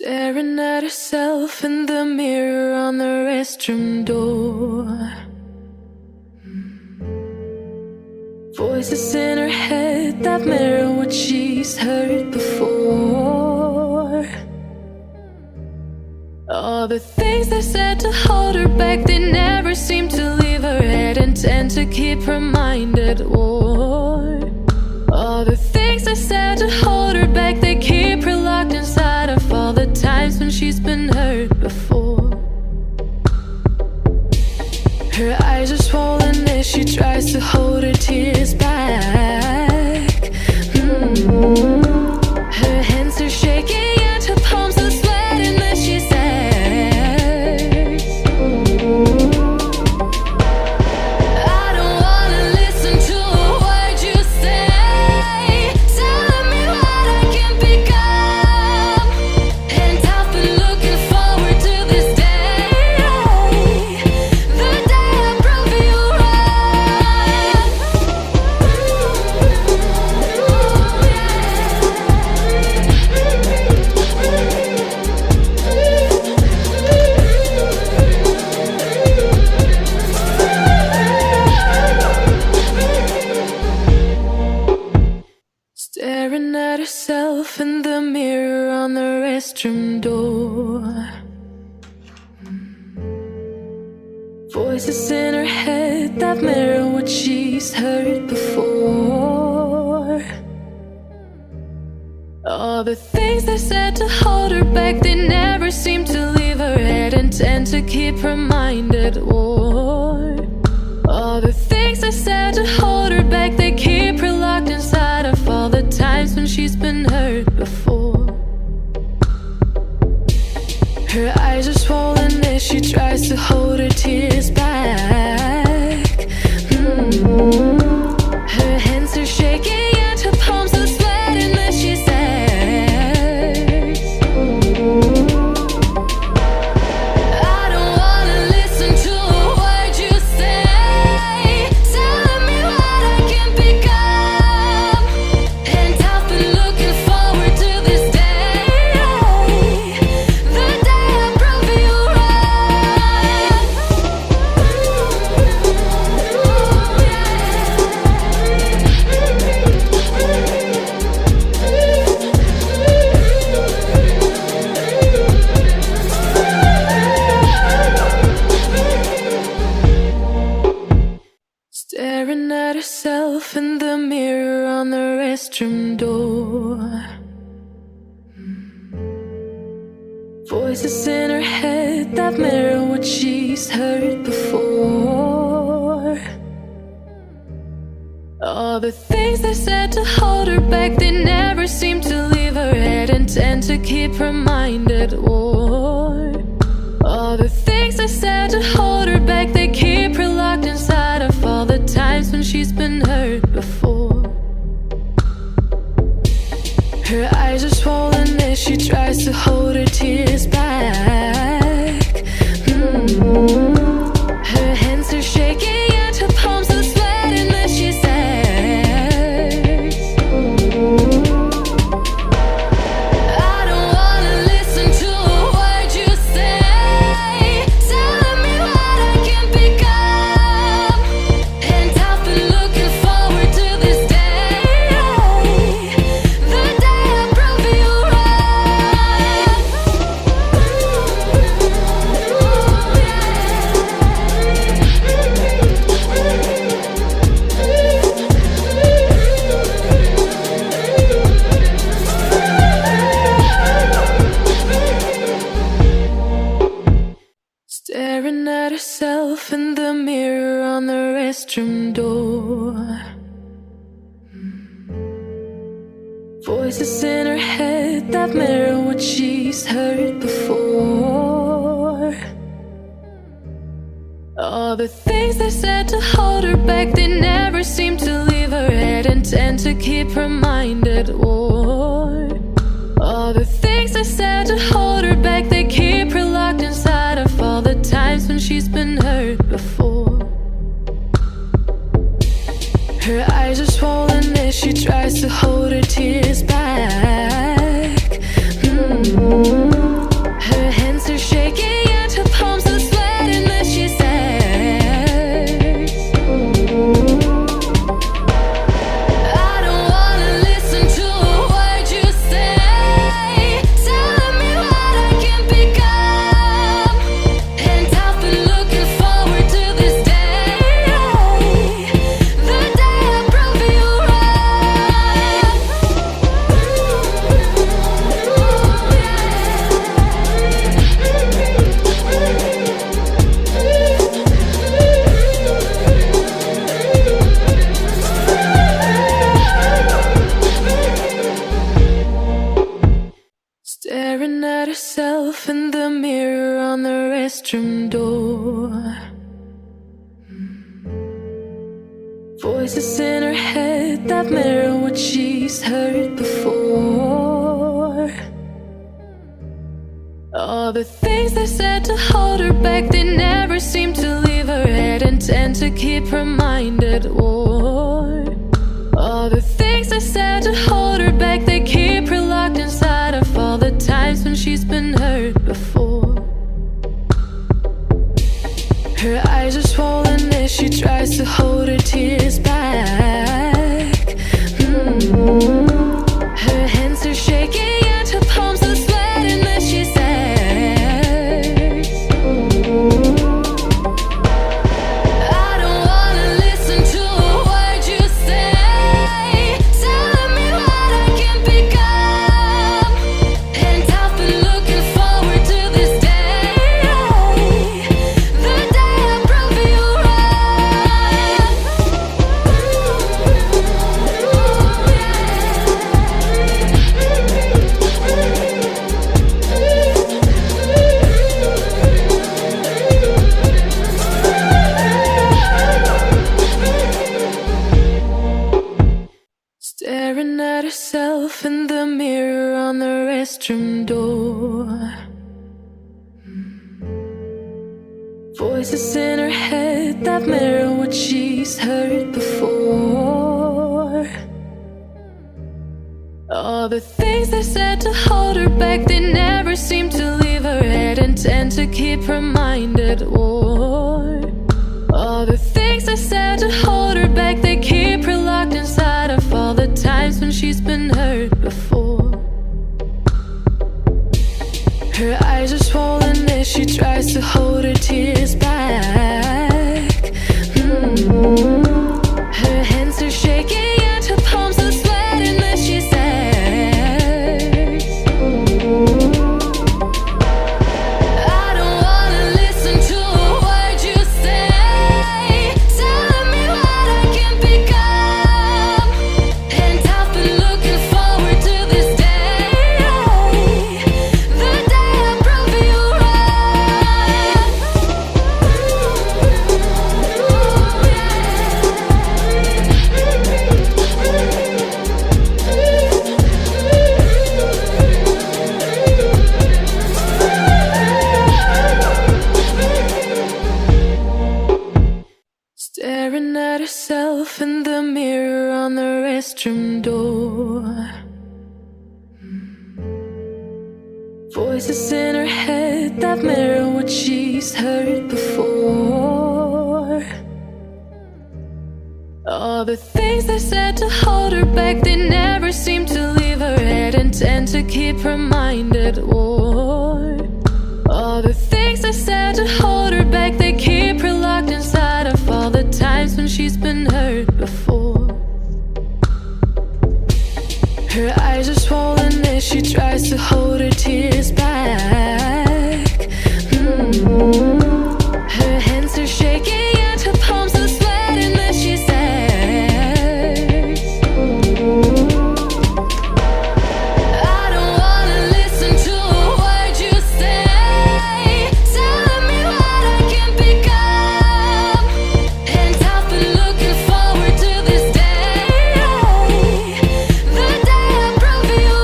Staring at herself in the mirror on the restroom door. Voices in her head that mirror what she's heard before. All the things they said to hold her back, they never seem to leave her head and tend to keep her mind at war. All the things they said to hold her back, they keep her locked inside of all the times when she's been hurt before. Her eyes are swollen as she tries to hold her tears back. Her hands are shaking and her palms are sweating as she says, I don't wanna listen to a word you say, telling me what I can become. And I've been looking forward to this day, the day I prove you Staring at herself in the mirror on the restroom door. Voices in her head that mirror what she's heard before. All the things they said to hold her back, they never seem to leave her head and tend to keep her mind at war. All the things they said to hold her back, they keep her locked inside of all the times when she's been hurt before. Her eyes are swollen as she tries to hold her tears back. Her hands are shaking and her palms are sweating as she says, I don't wanna listen to a word you say, telling me what I can become. And I've been looking forward to this day, the day I prove you Staring at herself in the mirror on the restroom door. Voices in her head that mirror what she's heard before. All the things they said to hold her back, they never seem to leave her head and tend to keep her mind at war. All the things they said to hold her back, they keep her locked inside of all the times when she's been hurt before. Her eyes are swollen as she tries to hold her tears back. Her hands are shaking and her palms are sweating as she says, I don't wanna listen to a word you say, telling me what I can become. And I've been looking forward to this day, the day I prove you Staring at herself in the mirror on the restroom door. Voices in her head that mirror what she's heard before. All the things they said to hold her back, they never seem to leave her head and tend to keep her mind at war. All the things they said to hold her back, they keep her locked inside of all the times when she's been hurt before. Her eyes are swollen as she tries to hold her tears back. she's heard before. All the things they said to hold her back, they never seem to leave her head and tend to keep her mind at war. All the things they said to hold her back, they keep her locked inside of all the times when she's been hurt before. Her eyes are swollen as she tries to hold her tears back. Her hands are shaking and her palms are sweating as she says, I don't wanna listen to a word you say, telling me what I can become. And I've been looking forward to this day, the day I prove you staring at herself in the mirror on the restroom door. Voices in her head that mirror what she's heard before. All the things they said to hold her back, they never seem to leave her head and tend to keep her mind at war. All the things they said to hold her back, they keep her locked inside of all the times when she's been hurt before. Her eyes are swollen as she tries to hold her tears back. Her hands are shaking and her palms are sweating as she says, I don't wanna listen to a word you say, telling me what I can become. And I've been looking forward to this day, the day I prove you staring at herself in the mirror on the restroom door. Voices in her head that mirror what she's heard before. All the things they said to hold her back, they never seem to leave her head and tend to keep her mind at war. All the things they said to hold her back, they keep her locked inside of all the times when she's been hurt before. Her eyes are swollen as she tries to hold her tears back. Her hands are shaking and her palms are sweating as she says, I don't wanna listen to a word you say, telling me what I can become. And I've been looking forward to this day, the day I prove you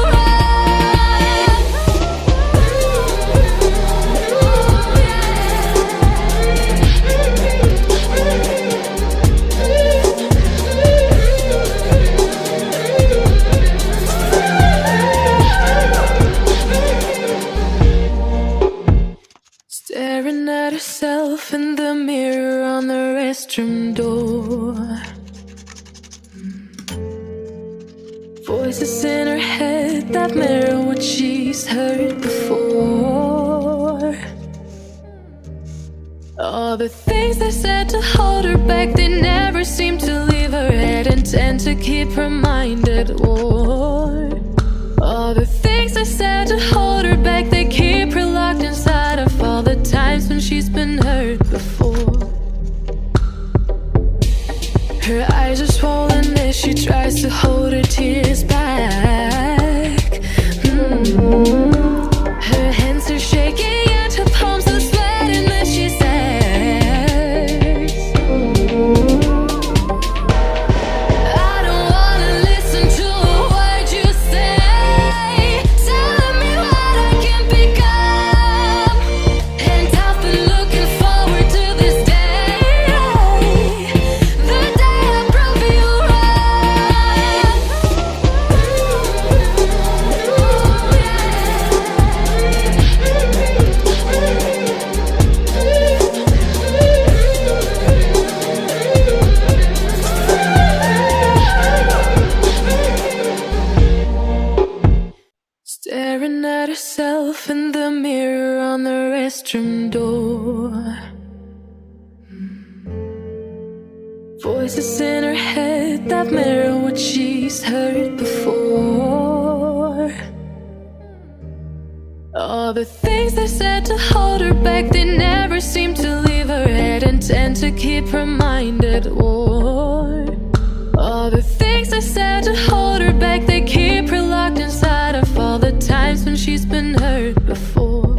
staring at herself in the mirror on the restroom door. Voices in her head that mirror what she's heard before. All the things they said to hold her back, they never seem to leave her head and tend to keep her mind at war. All the things they said to hold her back, they keep her locked inside of all the times when she's been hurt before. Her eyes are swollen as she tries to hold her tears back. Her hands are shaking and her palms are sweating as she says, I don't wanna listen to a word things they said to hold her back, they never seem to leave her head and tend to keep her mind at war. All the things they said to hold her back, they keep her locked inside of all the times when she's been hurt before.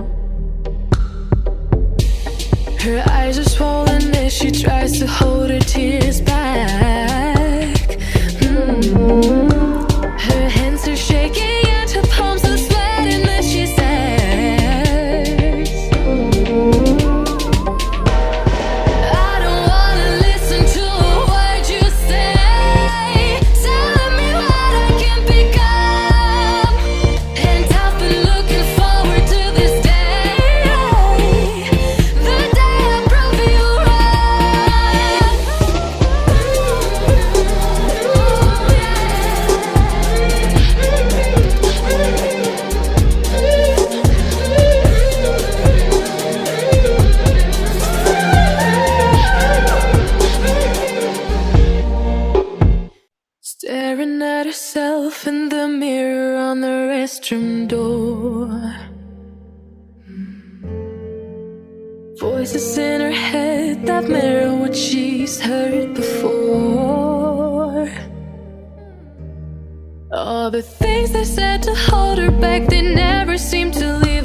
Her eyes are swollen as she tries to hold her tears back. Her hands are shaking and her palms are sweating as she says, I don't wanna listen to a word you say, telling me what I can become. And I've been looking forward to this day, the day I prove you staring at herself in the mirror on the restroom door. Voices in her head that mirror what she's heard before. All the things they said to hold her back, they never seem to leave